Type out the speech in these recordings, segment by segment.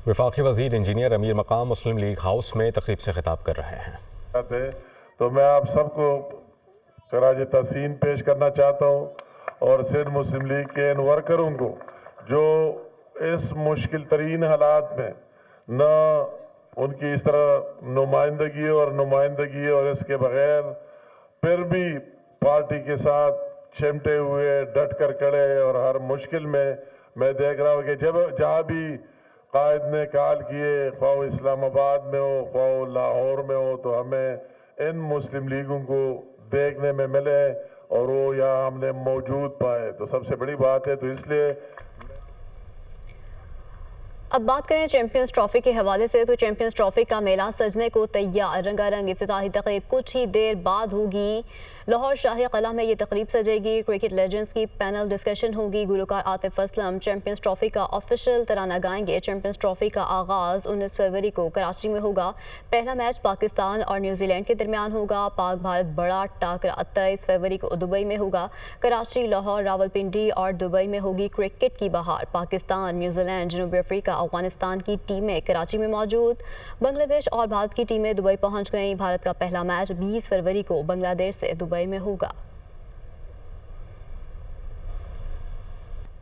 وفاقی وزیر انجینئر امیر مقام مسلم لیگ ہاؤس میں تقریب سے خطاب کر رہے ہیں۔ تو میں آپ سب کو خراج تحسین پیش کرنا چاہتا ہوں اور سندھ مسلم لیگ کے ان ورکروں کو جو اس مشکل ترین حالات میں نہ ان کی اس طرح نمائندگی اور اس کے بغیر پھر بھی پارٹی کے ساتھ چمٹے ہوئے ڈٹ کر کھڑے، اور ہر مشکل میں دیکھ رہا ہوں کہ جہاں بھی قائد نے کال کیے، خواہ اسلام آباد میں ہو خواہ لاہور میں ہو، تو ہمیں ان مسلم لیگوں کو دیکھنے میں ملے اور وہ یہاں ہم نے موجود پائے، تو سب سے بڑی بات ہے۔ تو اس لیے اب بات کریں چیمپئنز ٹرافی کے حوالے سے، تو چیمپئنز ٹرافی کا میلہ سجنے کو تیار، رنگا رنگ افتتاحی تقریب کچھ ہی دیر بعد ہوگی۔ لاہور شاہی قلعہ میں یہ تقریب سجے گی، کرکٹ لیجنڈز کی پینل ڈسکشن ہوگی، گلوکار عاطف اسلم چیمپئنز ٹرافی کا آفیشیل ترانہ گائیں گے۔ چیمپئنز ٹرافی کا آغاز 19 فروری کو کراچی میں ہوگا۔ پہلا میچ پاکستان اور نیوزی لینڈ کے درمیان ہوگا۔ پاک بھارت بڑا ٹاکرا 23 فروری کو دبئی میں ہوگا۔ کراچی، لاہور، راولپنڈی اور دبئی میں ہوگی کرکٹ کی بہار۔ پاکستان، نیوزی لینڈ، جنوبی افریقہ، افغانستان کی ٹیمیں کراچی میں موجود۔ بنگلہ دیش اور بھارت کی ٹیمیں دبئی پہنچ گئیں۔ بھارت کا پہلا میچ 20 فروری کو بنگلہ دیش سے دبئی میں ہوگا۔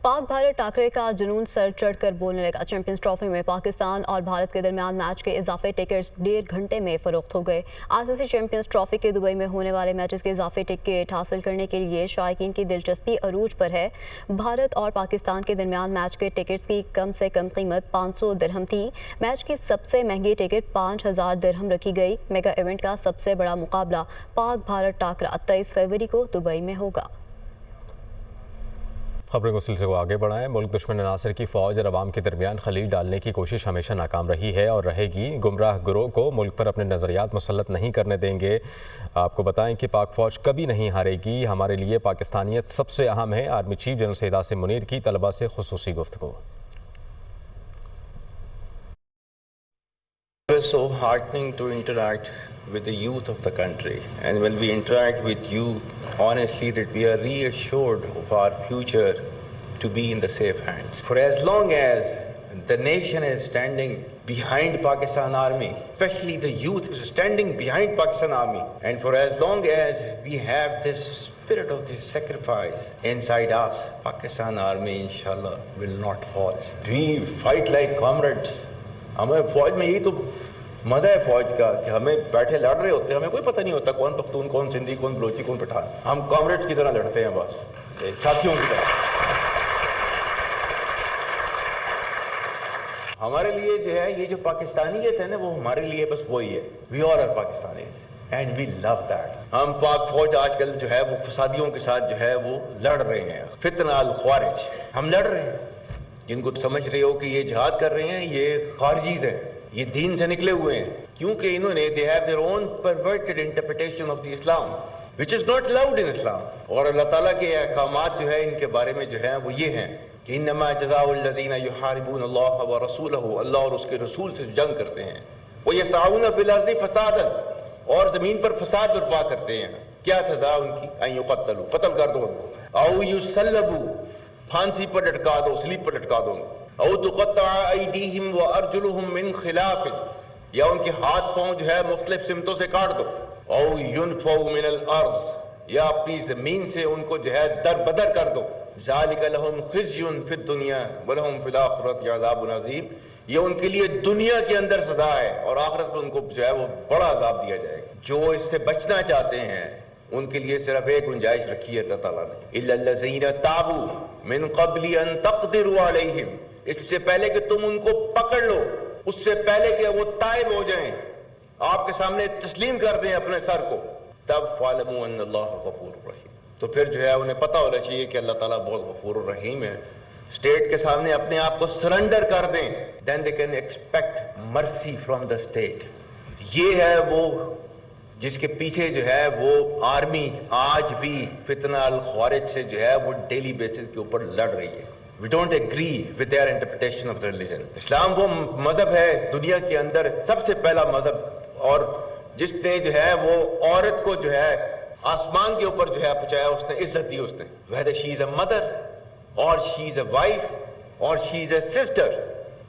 پاک بھارت ٹاکرے کا جنون سر چڑھ کر بولنے لگا۔ چیمپئنز ٹرافی میں پاکستان اور بھارت کے درمیان میچ کے اضافی ٹکٹس 1.5 گھنٹے میں فروخت ہو گئے۔ ICC چیمپئنز ٹرافی کے دبئی میں ہونے والے میچز کے اضافی ٹکٹ حاصل کرنے کے لیے شائقین کی دلچسپی عروج پر ہے۔ بھارت اور پاکستان کے درمیان میچ کے ٹکٹس کی کم سے کم قیمت 500 درہم تھی۔ میچ کی سب سے مہنگی ٹکٹ 5000 درہم رکھی گئی۔ میگا ایونٹ کا سب سے بڑا مقابلہ پاک بھارت ٹاکرا 23 فروری کو دبئی میں ہوگا۔ خبروں کو سلسلے کو آگے بڑھائیں۔ ملک دشمن عناصر کی فوج اور عوام کے درمیان خلیج ڈالنے کی کوشش ہمیشہ ناکام رہی ہے اور رہے گی۔ گمراہ گروہ کو ملک پر اپنے نظریات مسلط نہیں کرنے دیں گے۔ آپ کو بتائیں کہ پاک فوج کبھی نہیں ہارے گی۔ ہمارے لیے پاکستانیت سب سے اہم ہے۔ Army chief general Syed Asim Munir کی طلبہ سے خصوصی گفتگو۔ It's so heartening to interact with the youth of the country, and when we interact with you, honestly, that we are reassured of our future to be in the safe hands. For as long as the nation is standing behind Pakistan Army, especially the youth is standing behind Pakistan Army, and for as long as we have this spirit of this sacrifice inside us, Pakistan Army inshallah will not fall. We fight like comrades. ہمیں فوج میں یہی تو مزہ ہے فوج کا کہ ہمیں بیٹھے لڑ رہے ہوتے ہیں، ہمیں کوئی پتہ نہیں ہوتا کون پختون، کون سندھی، کون بلوچی، کون پٹھان۔ ہم کامریڈز کی طرح لڑتے ہیں، بس ساتھیوں کی طرح۔ ہمارے لیے جو ہے یہ جو پاکستانیت ہے نا، وہ ہمارے لیے بس وہی ہے۔ We all are Pakistanis and we love that. ہم پاک فوج آج کل جو ہے وہ فسادیوں کے ساتھ جو ہے وہ لڑ رہے ہیں، فتنہ الخوارج، ہم لڑ رہے ہیں۔ جن کو سمجھ رہے ہو کہ یہ جہاد کر رہے ہیں، یہ خارجیز ہیں، یہ دین سے نکلے ہوئے ہیں، کیونکہ انہوں نے they have their own perverted interpretation of the Islam which is not allowed in Islam۔ اور اللہ تعالیٰ کے احکامات جو ہے ان کے بارے میں جو ہے وہ یہ ہیں کہ انما جزاء الذین یحاربون اللہ ورسولہ، اللہ اور اس کے رسول سے جنگ کرتے ہیں، ویسعون فی الارض فسادا، اور زمین پر فساد برپا کرتے ہیں، کیا سزا ان کی؟ ان یقتلوا، قتل کر دو ان کو، او یصلبوا، پھانسی پر لٹکا دو، سلیب پر لٹکا دو ان کو، او تقطع ایدیہم وارجلہم من خلاف، یا ان کے ہاتھ پاؤں جو ہے مختلف سمتوں سے کاٹ دو، او ینفوا من الارض، یا اپنی زمین سے ان کو جو ہے در بدر کر دو، ذالک لہم خزی فی الدنیا ولہم فی الآخرۃ عذاب عظیم، یہ ان کے لیے دنیا کے اندر سزا ہے اور آخرت میں ان کو جو ہے وہ بڑا عذاب دیا جائے گا۔ جو اس سے بچنا چاہتے ہیں ان کے لیے صرف ایک گنجائش رکھی ہے اللہ تعالیٰ نے، الا الذین تابوا من قبل ان تقدروا علیہم، اس سے پہلے کہ تم ان کو پکڑ لو، اس سے پہلے کہ وہ تائب ہو جائیں، آپ کے سامنے تسلیم کر دیں اپنے سر کو، تب فاعلموا ان اللہ غفور رحیم، تو پھر جو ہے انہیں پتہ ہونا چاہیے کہ اللہ تعالیٰ بہت غفور الرحیم ہے۔ اسٹیٹ کے سامنے اپنے آپ کو سرنڈر کر دیں، then they can expect mercy from the state۔ یہ ہے وہ جس کے پیچھے جو ہے وہ آرمی آج بھی فتنہ الخوارج سے جو ہے وہ ڈیلی بیسس کے اوپر لڑ رہی ہے۔ We don't agree with their interpretation of the religion۔ اسلام وہ مذہب ہے دنیا کے اندر سب سے پہلا مذہب، اور جس نے جو ہے وہ عورت کو جو ہے آسمان کے اوپر جو ہے پہنچایا، اس نے عزت دی، اس نے whether she is a mother or she is a wife or she is a sister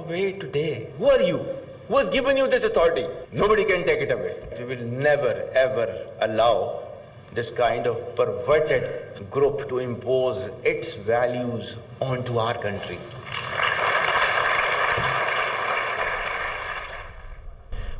away today? Who are you? Who has given you this authority? Nobody can take it away. We will never ever allow this kind of perverted group to impose its values onto our country.